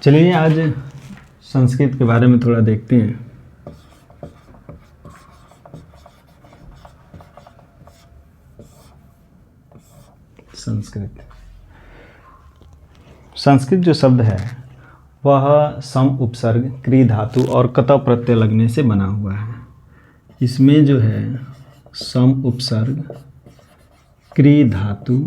चलिए आज संस्कृत के बारे में थोड़ा देखते हैं। संस्कृत जो शब्द है वह सम उपसर्ग क्री धातु और कतव प्रत्यय लगने से बना हुआ है। इसमें जो है सम उपसर्ग क्री धातु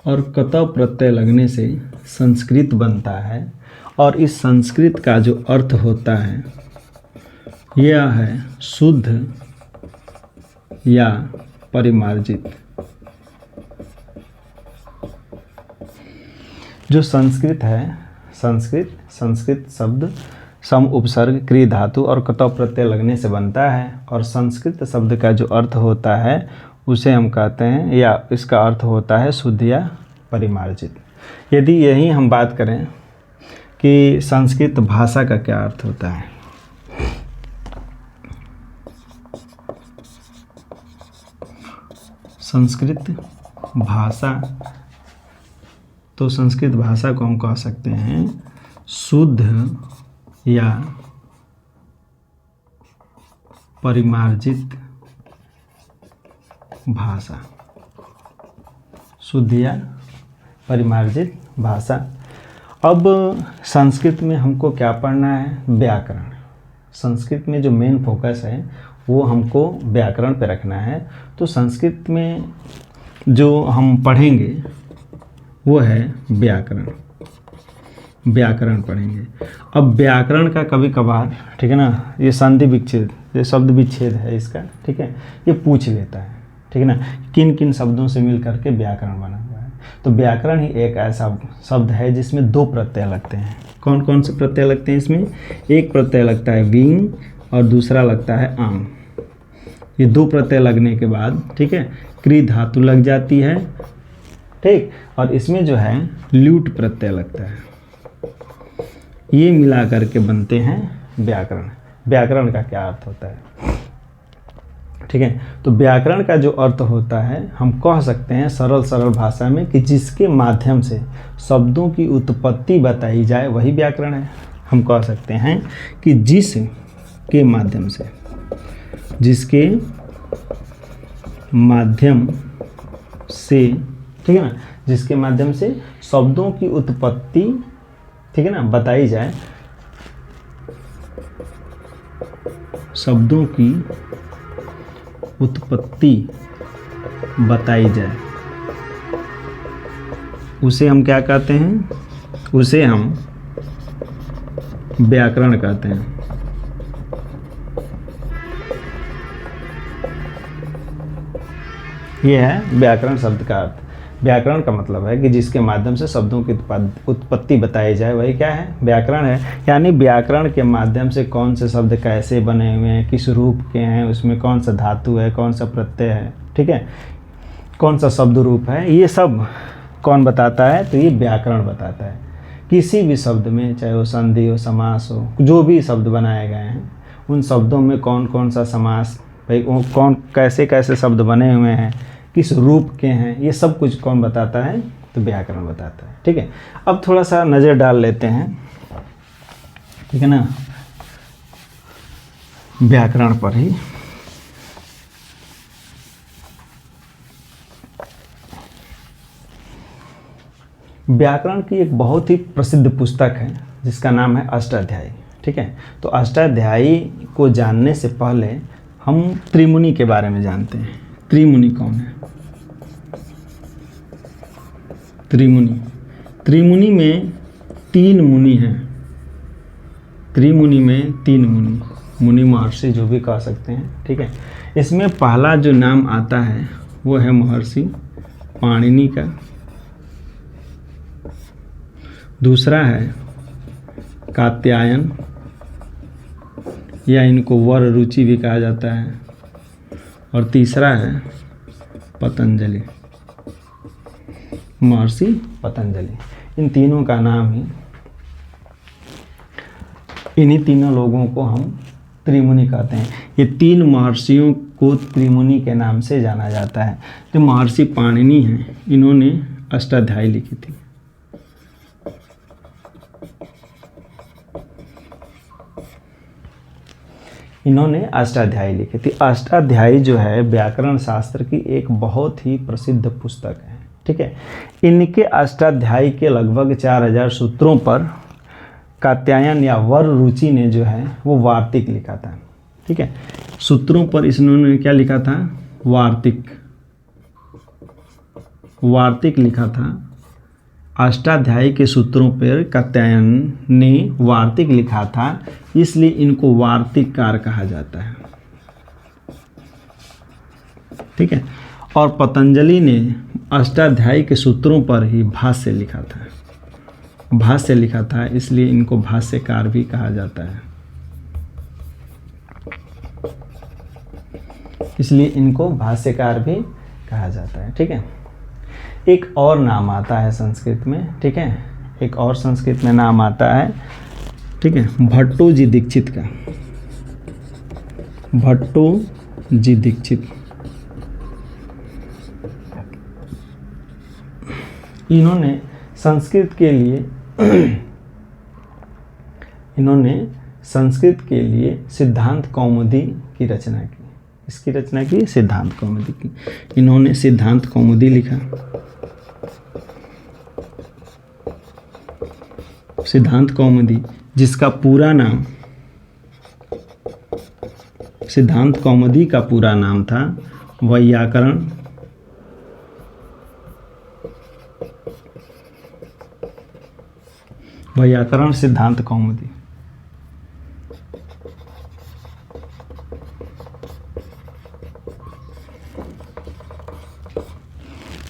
और कतव प्रत्यय लगने से संस्कृत बनता है और इस संस्कृत का जो अर्थ होता है यह है शुद्ध या परिमार्जित। जो संस्कृत है संस्कृत शब्द सम उपसर्ग क्री धातु और कतव प्रत्यय लगने से बनता है और संस्कृत शब्द का जो अर्थ होता है उसे हम कहते हैं या इसका अर्थ होता है शुद्ध या परिमार्जित। यदि यही हम बात करें कि संस्कृत भाषा का क्या अर्थ होता है, संस्कृत भाषा, तो संस्कृत भाषा को हम कह सकते हैं शुद्ध या परिमार्जित भाषा। शुद्ध या परिमार्जित भाषा। अब संस्कृत में हमको क्या पढ़ना है? व्याकरण। संस्कृत में जो मेन फोकस है वो हमको व्याकरण पे रखना है। तो संस्कृत में जो हम पढ़ेंगे वो है व्याकरण। व्याकरण पढ़ेंगे। अब व्याकरण का कभी कभार, ठीक है ना, ये संधि विच्छेद, ये शब्द विच्छेद है इसका, ठीक है, ये पूछ लेता है, ठीक है ना, किन किन शब्दों से मिल करके व्याकरण बना हुआ है। तो व्याकरण ही एक ऐसा शब्द है जिसमें दो प्रत्यय लगते हैं। कौन कौन से प्रत्यय लगते हैं इसमें? एक प्रत्यय लगता है विंग और दूसरा लगता है आंग। ये दो प्रत्यय लगने के बाद, ठीक है, क्री धातु लग जाती है, ठीक, और इसमें जो है ल्यूट प्रत्यय लगता है। ये मिला करके बनते हैं व्याकरण। व्याकरण का क्या अर्थ होता है, ठीक है? तो व्याकरण का जो अर्थ होता है हम कह सकते हैं सरल भाषा में कि जिसके माध्यम से शब्दों की उत्पत्ति बताई जाए वही व्याकरण है। हम कह सकते हैं कि जिसके माध्यम से, जिसके माध्यम से, ठीक है ना, जिसके माध्यम से शब्दों की उत्पत्ति, ठीक है ना, बताई जाए, शब्दों की उत्पत्ति बताई जाए, उसे हम क्या कहते हैं? उसे हम व्याकरण कहते हैं। यह है व्याकरण शब्द का अर्थ। व्याकरण का मतलब है कि जिसके माध्यम से शब्दों की उत्पत्ति बताई जाए वही क्या है? व्याकरण है। यानी व्याकरण के माध्यम से कौन से शब्द कैसे बने हुए हैं, किस रूप के हैं, उसमें कौन सा धातु है, कौन सा प्रत्यय है, ठीक है, कौन सा शब्द रूप है, ये सब कौन बताता है? तो ये व्याकरण बताता है। किसी भी शब्द में, चाहे वो संधि हो, समास हो, जो भी शब्द बनाए गए हैं उन शब्दों में कौन कौन सा समास, भाई वो कौन कैसे कैसे शब्द बने हुए हैं, किस रूप के हैं, ये सब कुछ कौन बताता है? तो व्याकरण बताता है, ठीक है। अब थोड़ा सा नज़र डाल लेते हैं, ठीक है ना, व्याकरण पर ही। व्याकरण की एक बहुत ही प्रसिद्ध पुस्तक है जिसका नाम है अष्टाध्यायी, ठीक है। तो अष्टाध्यायी को जानने से पहले हम त्रिमुनि के बारे में जानते हैं। त्रिमुनि कौन है? त्रिमुनि में तीन मुनि हैं। त्रिमुनि में तीन मुनि महर्षि जो भी कह सकते हैं, ठीक है। इसमें पहला जो नाम आता है वो है महर्षि पाणिनि का। दूसरा है कात्यायन, या इनको वर रुचि भी कहा जाता है। और तीसरा है पतंजलि, महर्षि पतंजलि। इन तीनों का नाम ही, इन्हीं तीनों लोगों को हम त्रिमुनि कहते हैं। ये तीन महर्षियों को त्रिमुनि के नाम से जाना जाता है। जो महर्षि पाणिनि हैं इन्होंने अष्टाध्यायी लिखी थी। इन्होंने अष्टाध्यायी लिखी थी। अष्टाध्यायी जो है व्याकरण शास्त्र की एक बहुत ही प्रसिद्ध पुस्तक है, ठीक है। इनके अष्टाध्यायी के लगभग 4000 सूत्रों पर कात्यायन या वररुचि ने जो है वो वार्तिक लिखा था, ठीक है। सूत्रों पर इन्होंने क्या लिखा था? वार्तिक लिखा था। अष्टाध्यायी के सूत्रों पर कात्यायन ने वार्तिक लिखा था, इसलिए इनको वार्तिककार कहा जाता है, ठीक है। और पतंजलि ने अष्टाध्यायी के सूत्रों पर ही भाष्य लिखा था, इसलिए इनको भाष्यकार भी कहा जाता है, इसलिए इनको भाष्यकार भी कहा जाता है, ठीक है। एक और नाम आता है संस्कृत में, ठीक है, एक और संस्कृत में नाम आता है, ठीक है, भट्टोजी दीक्षित का। भट्टोजी दीक्षित, इन्होंने संस्कृत के लिए सिद्धांत कौमुदी की रचना की। इसकी रचना की सिद्धांत कौमुदी की। इन्होंने सिद्धांत कौमुदी लिखा। सिद्धांत कौमुदी, जिसका पूरा नाम, सिद्धांत कौमुदी का पूरा नाम था वैयाकरण सिद्धांत कौमुदी,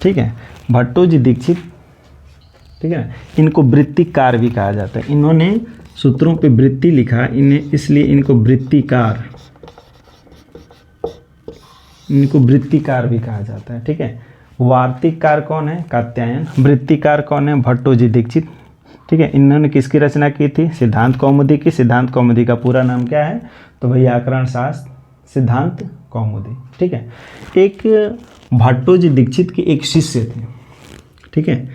ठीक है। भट्टोजी दीक्षित, ठीक है, इनको वृत्तिकार भी कहा जाता है। इन्होंने सूत्रों पे वृत्ति लिखा, इन्हें इसलिए इनको वृत्तिकार भी कहा जाता है, ठीक है। वार्तिककार कौन है? कात्यायन। वृत्तिकार कौन है? भट्टोजी दीक्षित, ठीक है। इन्होंने किसकी रचना की थी? सिद्धांत कौमुदी की। सिद्धांत कौमुदी का पूरा नाम क्या है? तो वैयाकरण शास्त्र सिद्धांत कौमुदी, ठीक है। एक भट्टोजी दीक्षित के एक शिष्य थे, ठीक है।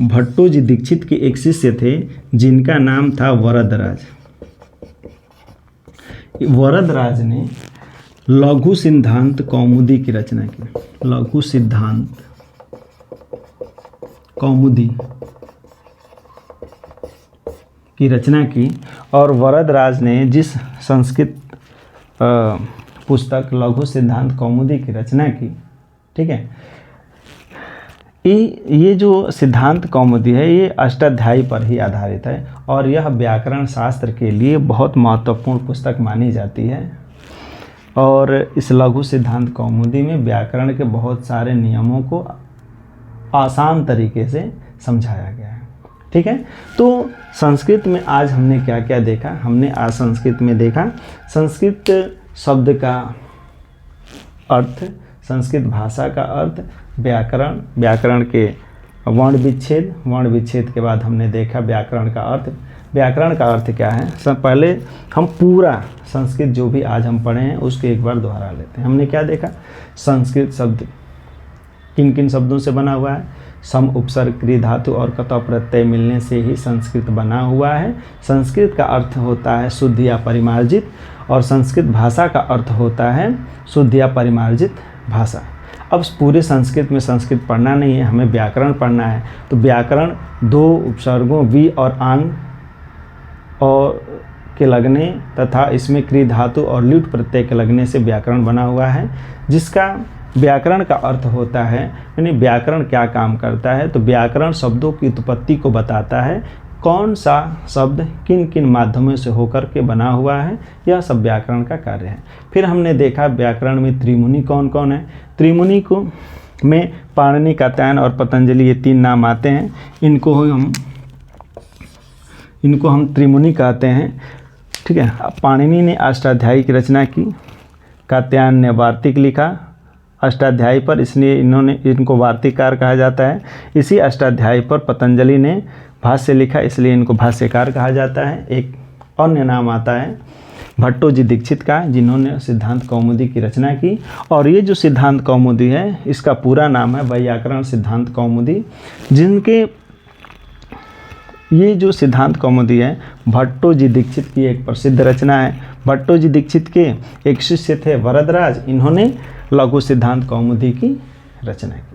भट्टोजी दीक्षित के एक शिष्य थे जिनका नाम था वरदराज। वरदराज ने लघु सिद्धांत कौमुदी की रचना की। लघु सिद्धांत कौमुदी की रचना की। और वरदराज ने जिस संस्कृत पुस्तक लघु सिद्धांत कौमुदी की रचना की, ठीक है, ये जो सिद्धांत कौमुदी है ये अष्टाध्यायी पर ही आधारित है और यह व्याकरण शास्त्र के लिए बहुत महत्वपूर्ण पुस्तक मानी जाती है। और इस लघु सिद्धांत कौमुदी में व्याकरण के बहुत सारे नियमों को आसान तरीके से समझाया गया है, ठीक है। तो संस्कृत में आज हमने क्या क्या देखा? हमने आज संस्कृत में देखा संस्कृत शब्द का अर्थ, संस्कृत भाषा का अर्थ, व्याकरण, व्याकरण के वर्ण विच्छेद के बाद हमने देखा व्याकरण का अर्थ। व्याकरण का अर्थ क्या है? सब पहले हम पूरा संस्कृत जो भी आज हम पढ़े हैं उसको एक बार दोहरा लेते हैं। हमने क्या देखा? संस्कृत शब्द किन किन शब्दों से बना हुआ है? सम, उपसर्ग, क्रिया धातु और कतव प्रत्यय मिलने से ही संस्कृत बना हुआ है। संस्कृत का अर्थ होता है शुद्ध या परिमार्जित और संस्कृत भाषा का अर्थ होता है शुद्ध या परिमार्जित भाषा। अब पूरे संस्कृत में संस्कृत पढ़ना नहीं है, हमें व्याकरण पढ़ना है। तो व्याकरण दो उपसर्गों वी और आंग और के लगने तथा इसमें क्रिया धातु और ल्युट प्रत्यय के लगने से व्याकरण बना हुआ है, जिसका व्याकरण का अर्थ होता है, यानी व्याकरण क्या काम करता है? तो व्याकरण शब्दों की उत्पत्ति को बताता है, कौन सा शब्द किन किन माध्यमों से होकर के बना हुआ है, यह सब व्याकरण का कार्य है। फिर हमने देखा व्याकरण में त्रिमुनि कौन कौन है। त्रिमुनि को में पाणिनि, कात्यायन और पतंजलि ये तीन नाम आते हैं। इनको हम त्रिमुनि कहते हैं, ठीक है। पाणिनि ने अष्टाध्यायी की रचना की, कात्यायन ने वार्तिक लिखा अष्टाध्यायी पर, इसलिए इनको वार्तिककार कहा जाता है। इसी अष्टाध्यायी पर पतंजलि ने भाष्य लिखा, इसलिए इनको भाष्यकार कहा जाता है। एक अन्य नाम आता है भट्टोजी दीक्षित का, जिन्होंने सिद्धांत कौमुदी की रचना की। और ये जो सिद्धांत कौमुदी है इसका पूरा नाम है वैयाकरण सिद्धांत कौमुदी, जिनके ये जो सिद्धांत कौमुदी है भट्टो जी दीक्षित की एक प्रसिद्ध रचना है। भट्टो जी दीक्षित के एक शिष्य थे वरदराज, इन्होंने लघु सिद्धांत कौमुदी की रचना की।